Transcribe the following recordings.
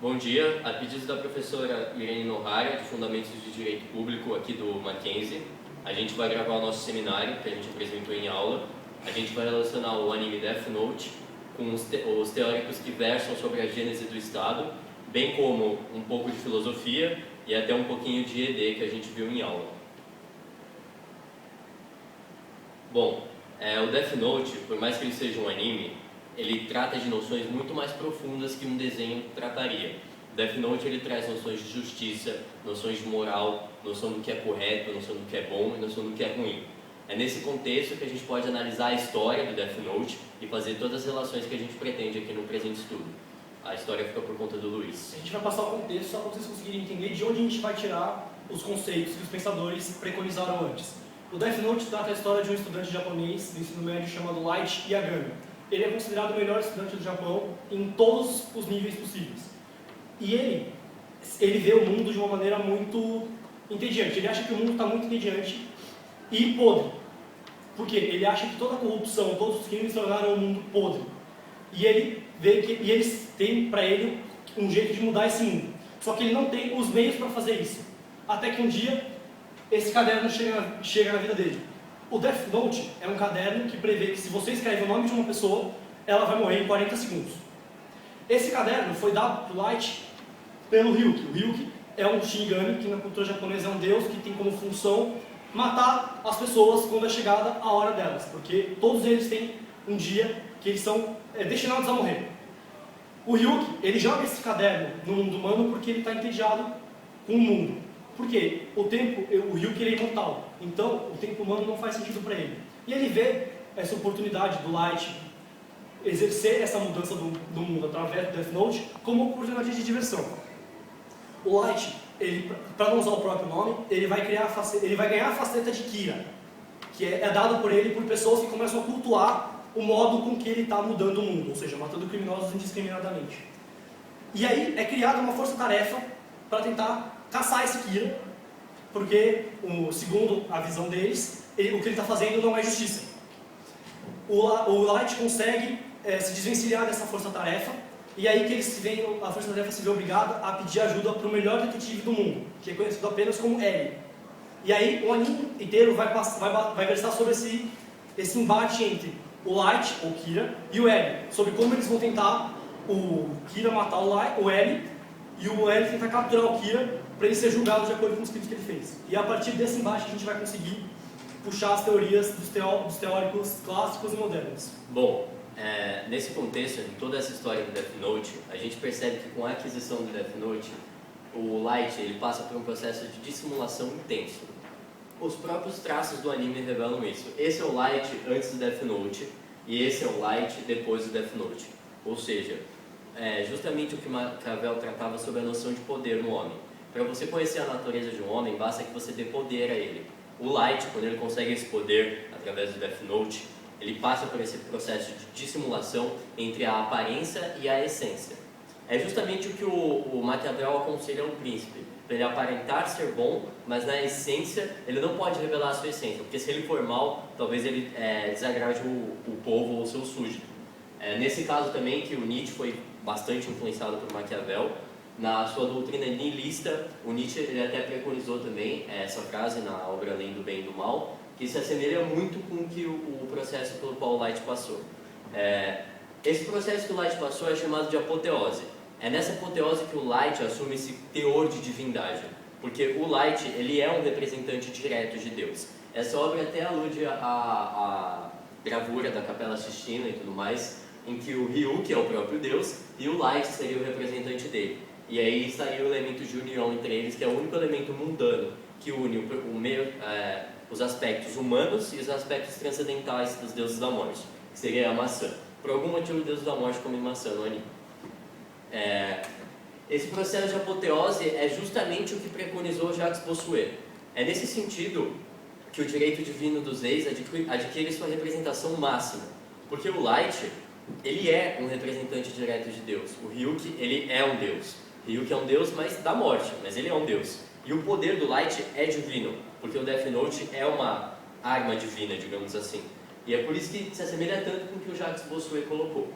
Bom dia, a pedido da professora Irene Nohara, de Fundamentos de Direito Público aqui do Mackenzie, a gente vai gravar o nosso seminário, que a gente apresentou em aula. A gente vai relacionar o anime Death Note com os teóricos que versam sobre a gênese do Estado, bem como um pouco de filosofia e até um pouquinho de ED que a gente viu em aula. Bom, o Death Note, por mais que ele seja um anime, ele trata de noções muito mais profundas que um desenho trataria. O Death Note ele traz noções de justiça, noções de moral, noção do que é correto, noção do que é bom e noção do que é ruim. É nesse contexto que a gente pode analisar a história do Death Note e fazer todas as relações que a gente pretende aqui no presente estudo. A história fica por conta do Luiz. A gente vai passar o contexto só para vocês conseguirem entender de onde a gente vai tirar os conceitos que os pensadores preconizaram antes. O Death Note trata a história de um estudante japonês do ensino médio chamado Light Yagami. Ele é considerado o melhor estudante do Japão em todos os níveis possíveis. E ele vê o mundo de uma maneira muito entediante. Ele acha que o mundo está muito entediante e podre. Por quê? Ele acha que toda a corrupção, todos os crimes tornaram o mundo podre. E ele vê que eles têm para ele um jeito de mudar esse mundo. Só que ele não tem os meios para fazer isso. Até que um dia esse caderno chega na vida dele. O Death Note é um caderno que prevê que se você escreve o nome de uma pessoa, ela vai morrer em 40 segundos. Esse caderno foi dado para o Light pelo Ryuki. O Ryuki é um Shinigami, que na cultura japonesa é um deus que tem como função matar as pessoas quando é chegada a hora delas, porque todos eles têm um dia que eles são destinados a morrer. O Ryuki, ele joga esse caderno no mundo humano porque ele está entediado com o mundo. Por quê? O Ryuki ele é imortal, então o tempo humano não faz sentido para ele. E ele vê essa oportunidade do Light exercer essa mudança do mundo através do Death Note como uma oportunidade de diversão. O Light, para não usar o próprio nome, ele vai ganhar a faceta de Kira, que é dado por ele por pessoas que começam a cultuar o modo com que ele está mudando o mundo, ou seja, matando criminosos indiscriminadamente. E aí é criada uma força-tarefa para tentar caçar esse Kira, porque, segundo a visão deles, o que ele está fazendo não é justiça. O Light consegue se desvencilhar dessa força-tarefa, e aí que a força-tarefa se vê obrigada a pedir ajuda para o melhor detetive do mundo, que é conhecido apenas como L. E aí o anime inteiro vai versar sobre esse embate entre o Light, ou Kira, e o L, sobre como eles vão tentar o Kira matar o L, e o L tentar capturar o Kira para ele ser julgado de acordo com os crimes que ele fez. E a partir desse embate a gente vai conseguir puxar as teorias dos teóricos clássicos e modernos. Bom, nesse contexto, em toda essa história do Death Note, a gente percebe que com a aquisição do Death Note, o Light ele passa por um processo de dissimulação intenso. Os próprios traços do anime revelam isso. Esse é o Light antes do Death Note e esse é o Light depois do Death Note. Ou seja, justamente o que Maquiavel tratava sobre a noção de poder no homem. Para você conhecer a natureza de um homem, basta que você dê poder a ele. O Light, quando ele consegue esse poder através do Death Note, ele passa por esse processo de dissimulação entre a aparência e a essência. É justamente o que o Maquiavel aconselha ao príncipe, para ele aparentar ser bom, mas na essência ele não pode revelar a sua essência, porque se ele for mal, talvez ele desagrade o povo ou o seu súdito. Nesse caso também que o Nietzsche foi bastante influenciado por Maquiavel. Na sua doutrina nihilista, o Nietzsche ele até preconizou também essa frase na obra Além do Bem e do Mal, que se assemelha muito com o que o processo pelo qual o Light passou. Esse processo que o Light passou é chamado de apoteose. É nessa apoteose que o Light assume esse teor de divindade, porque o Light ele é um representante direto de Deus. Essa obra até alude à gravura da Capela Sistina e tudo mais, em que o Ryu, que é o próprio Deus, e o Light seria o representante dele. E aí estaria o elemento de união entre eles, que é o único elemento mundano que une os aspectos humanos e os aspectos transcendentais dos deuses da morte, que seria a maçã. Por algum motivo, o deus da morte come maçã no anime. Esse processo de apoteose é justamente o que preconizou Jacques Bossuet. É nesse sentido que o direito divino dos reis adquire sua representação máxima, porque o Light ele é um representante direto de Deus. O Ryuki ele é um deus. Ryuki é um deus, mas da morte, mas ele é um deus. E o poder do Light é divino, porque o Death Note é uma arma divina, digamos assim. E é por isso que se assemelha tanto com o que o Jacques Bossuet colocou.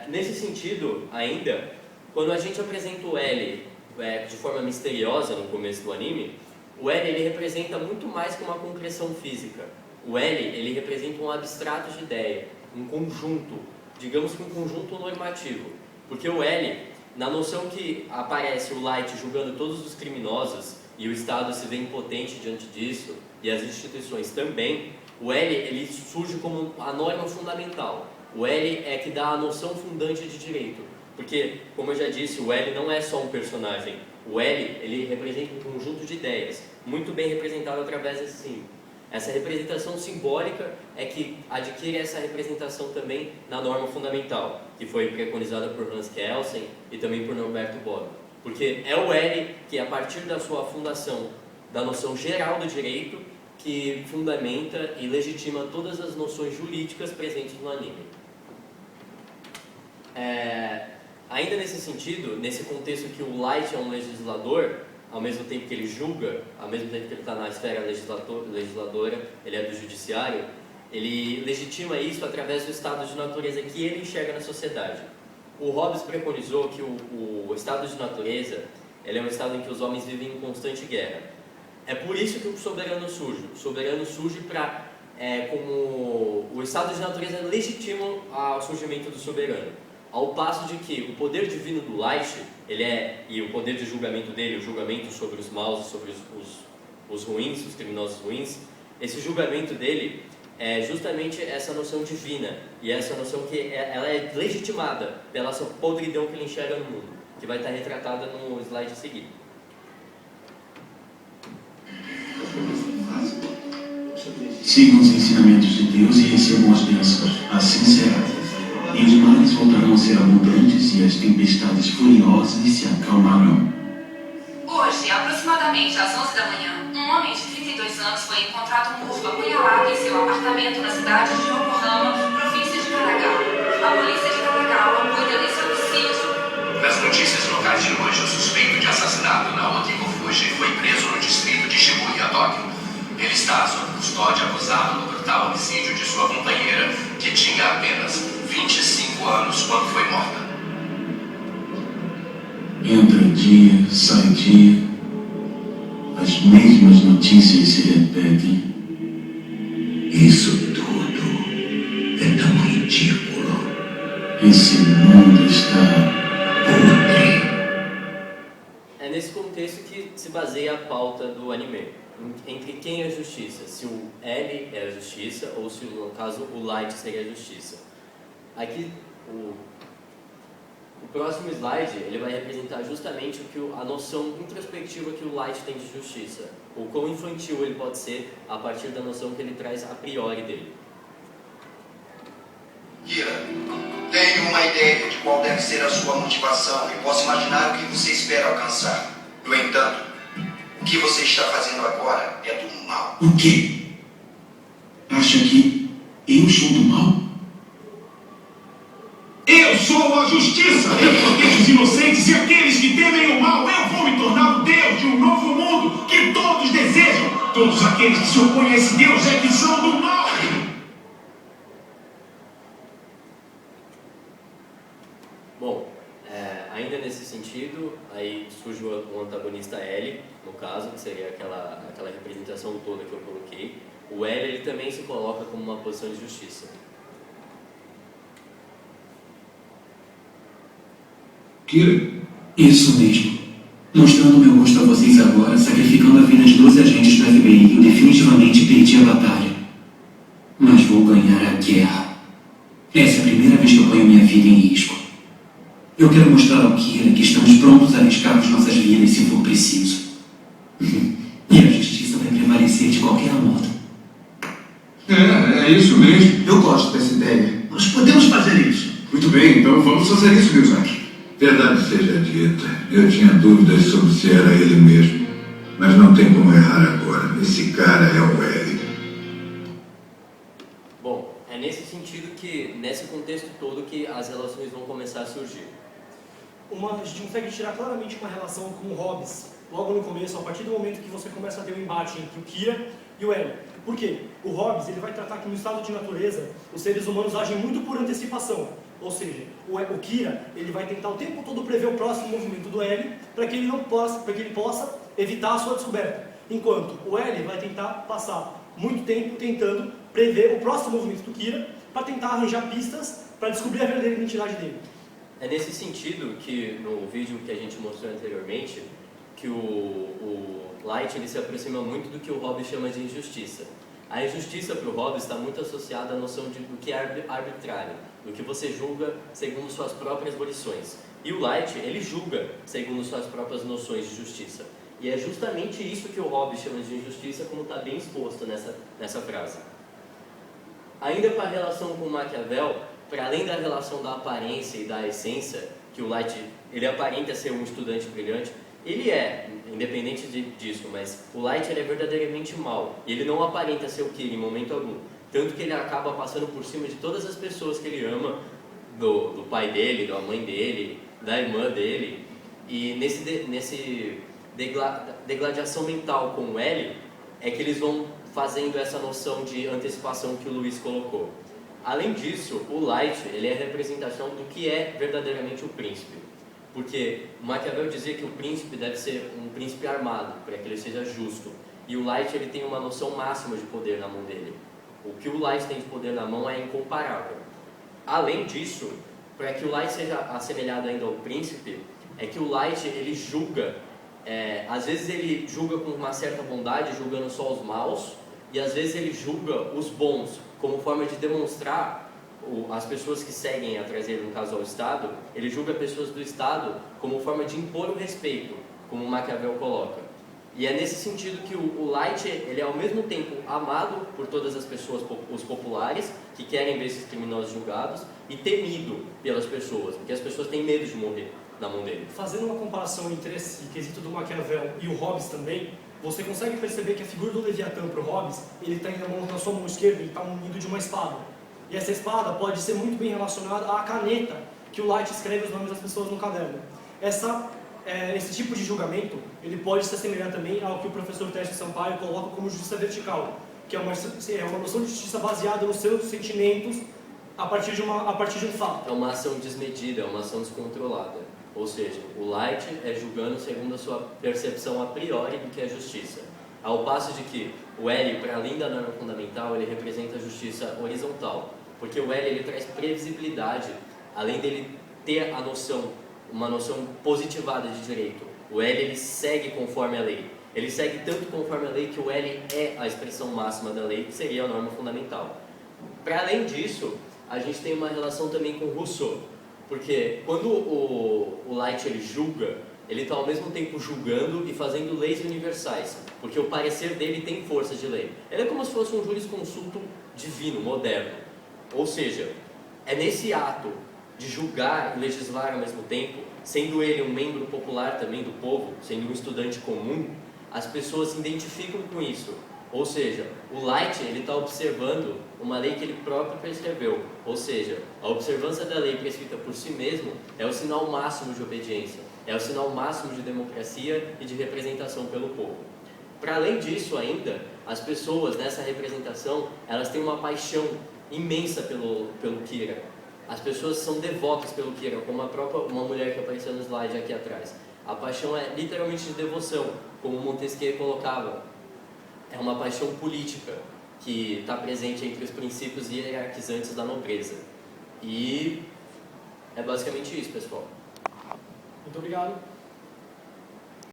Nesse sentido, ainda, Quando a gente apresenta o L de forma misteriosa no começo do anime, o L ele representa muito mais que uma concreção física. O L ele representa um abstrato de ideia, um conjunto, digamos que um conjunto normativo. Porque o L, na noção que aparece o Light julgando todos os criminosos e o Estado se vê impotente diante disso, e as instituições também, o L ele surge como a norma fundamental. O L é que dá a noção fundante de direito. Porque, como eu já disse, o L não é só um personagem. O L ele representa um conjunto de ideias, muito bem representado através desse símbolo. Essa representação simbólica é que adquire essa representação também na norma fundamental, que foi preconizada por Hans Kelsen e também por Norberto Bobbio. Porque é o L que, a partir da sua fundação, da noção geral do direito, que fundamenta e legitima todas as noções jurídicas presentes no anime. Ainda nesse sentido, nesse contexto que o Light é um legislador, ao mesmo tempo que ele julga, ao mesmo tempo que ele está na esfera legisladora, ele é do judiciário, ele legitima isso através do estado de natureza que ele enxerga na sociedade. O Hobbes preconizou que o estado de natureza ele é um estado em que os homens vivem em constante guerra. É por isso que o soberano surge. O soberano surge para, como o estado de natureza legitima o surgimento do soberano. Ao passo de que o poder divino do Light, e o poder de julgamento dele, o julgamento sobre os maus e sobre os ruins, os criminosos ruins, esse julgamento dele é justamente essa noção divina, e essa noção que ela é legitimada pela sua podridão que ele enxerga no mundo, que vai estar retratada no slide a seguir. Sigam os ensinamentos de Deus e recebam as bênçãos, assim será. E os mares voltarão a ser abundantes e as tempestades furiosas se acalmarão. Hoje, aproximadamente às 11 da manhã, um homem de 32 anos foi encontrado morto apunhalado em seu apartamento na cidade de Yokohama, província de Kanagawa. A polícia de Kanagawa cuida desse homicídio. Nas notícias locais de hoje, o suspeito de assassinato Naoki Kofuji foi preso no distrito de Shibuya, Tóquio. Ele está sob custódia acusado do brutal homicídio de sua companheira, que tinha apenas 25 anos quando foi morta. Entra dia, sai dia, as mesmas notícias se repetem. Isso tudo é tão ridículo. Esse mundo está podre. É nesse contexto que se baseia a pauta do anime. Entre quem é a justiça, se o L é a justiça ou se no caso o Light seria a justiça. Aqui o próximo slide ele vai representar justamente a noção introspectiva que o Light tem de justiça, o quão infantil ele pode ser a partir da noção que ele traz a priori dele. Kira, tenho uma ideia de qual deve ser a sua motivação e posso imaginar o que você espera alcançar. No entanto, o que você está fazendo agora é do mal. O quê? Acha que eu sou do mal? Eu sou a justiça! Eu protejo os inocentes e aqueles que temem o mal. Eu vou me tornar o Deus de um novo mundo que todos desejam. Todos aqueles que se opõem a esse Deus é que são do mal. Bom, ainda nesse sentido, aí surge o antagonista L, no caso, que seria aquela representação toda que eu coloquei. O L ele também se coloca como uma posição de justiça. Kira? Isso mesmo. Mostrando meu rosto a vocês agora, sacrificando a vida de 12 agentes do FBI, eu definitivamente perdi a batalha. Mas vou ganhar a guerra. Essa é a primeira vez que eu ponho minha vida em risco. Eu quero mostrar ao Kira que estamos prontos a arriscar as nossas vidas se for preciso. E a justiça vai prevalecer de qualquer modo. É isso mesmo. Eu gosto dessa ideia. Nós podemos fazer isso. Muito bem, então vamos fazer isso, Miyazaki. Verdade seja dita, eu tinha dúvidas sobre se era ele mesmo. Mas não tem como errar agora. Esse cara é o L. Bom, é nesse sentido que, nesse contexto todo, que as relações vão começar a surgir. A gente consegue tirar claramente uma relação com o Hobbes, logo no começo, a partir do momento que você começa a ter um embate entre o Kira e o L. Por quê? O Hobbes ele vai tratar que no estado de natureza os seres humanos agem muito por antecipação. Ou seja, o Kira ele vai tentar o tempo todo prever o próximo movimento do L para que ele possa evitar a sua descoberta. Enquanto o L vai tentar passar muito tempo tentando prever o próximo movimento do Kira para tentar arranjar pistas para descobrir a verdadeira identidade dele. É nesse sentido que no vídeo que a gente mostrou anteriormente, que o Light ele se aproxima muito do que o Hobbes chama de injustiça. A injustiça para o Hobbes está muito associada à noção do que é arbitrário, do que você julga segundo suas próprias volições. E o Light, ele julga segundo suas próprias noções de justiça. E é justamente isso que o Hobbes chama de injustiça, como está bem exposto nessa frase. Ainda para a relação com Maquiavel, para além da relação da aparência e da essência, que o Light ele aparenta ser um estudante brilhante, ele é, independente disso, mas o Light ele é verdadeiramente mau. E ele não aparenta ser o Kira em momento algum. Tanto que ele acaba passando por cima de todas as pessoas que ele ama, do pai dele, da mãe dele, da irmã dele. E nesse degladiação mental com o L, é que eles vão fazendo essa noção de antecipação que o Luiz colocou. Além disso, o Light ele é a representação do que é verdadeiramente o príncipe. Porque Maquiavel dizia que o príncipe deve ser um príncipe armado, para que ele seja justo. E o Light ele tem uma noção máxima de poder na mão dele. O que o Light tem de poder na mão é incomparável. Além disso, para que o Light seja assemelhado ainda ao príncipe, é que o Light ele julga, às vezes ele julga com uma certa bondade, julgando só os maus, e às vezes ele julga os bons, como forma de demonstrar as pessoas que seguem atrás dele, no caso ao Estado, ele julga pessoas do Estado como forma de impor o respeito, como Maquiavel coloca. E é nesse sentido que o Light ele é ao mesmo tempo amado por todas as pessoas, os populares, que querem ver esses criminosos julgados, e temido pelas pessoas, porque as pessoas têm medo de morrer na mão dele. Fazendo uma comparação entre esse quesito do Maquiavel e o Hobbes também, você consegue perceber que a figura do Leviatã para o Hobbes, ele está na sua mão esquerda, ele está munido de uma espada. E essa espada pode ser muito bem relacionada à caneta que o Light escreve os nomes das pessoas no caderno. Esse tipo de julgamento ele pode se assemelhar também ao que o professor Tércio Sampaio coloca como justiça vertical, que é uma noção de justiça baseada nos seus sentimentos a partir de um fato. É uma ação desmedida, é uma ação descontrolada. Ou seja, o Light é julgando segundo a sua percepção a priori do que é justiça. Ao passo de que o L, para além da norma fundamental, ele representa a justiça horizontal. Porque o L ele traz previsibilidade, além dele ter uma noção positivada de direito. O L ele segue conforme a lei. Ele segue tanto conforme a lei que o L é a expressão máxima da lei, que seria a norma fundamental. Para além disso, a gente tem uma relação também com Rousseau. Porque quando o Light ele julga, ele está ao mesmo tempo julgando e fazendo leis universais, porque o parecer dele tem força de lei. Ele é como se fosse um jurisconsulto divino, moderno. Ou seja, é nesse ato de julgar e legislar ao mesmo tempo, sendo ele um membro popular também do povo, sendo um estudante comum, as pessoas se identificam com isso. Ou seja, o Light ele está observando uma lei que ele próprio prescreveu. Ou seja, a observância da lei prescrita por si mesmo é o sinal máximo de obediência, é o sinal máximo de democracia e de representação pelo povo. Para além disso ainda, as pessoas nessa representação, elas têm uma paixão imensa pelo Kira. As pessoas são devotas pelo Kira, como uma mulher que apareceu no slide aqui atrás. A paixão é literalmente de devoção, como Montesquieu colocava. É uma paixão política que está presente entre os princípios hierarquizantes da nobreza. E é basicamente isso, pessoal. Muito obrigado.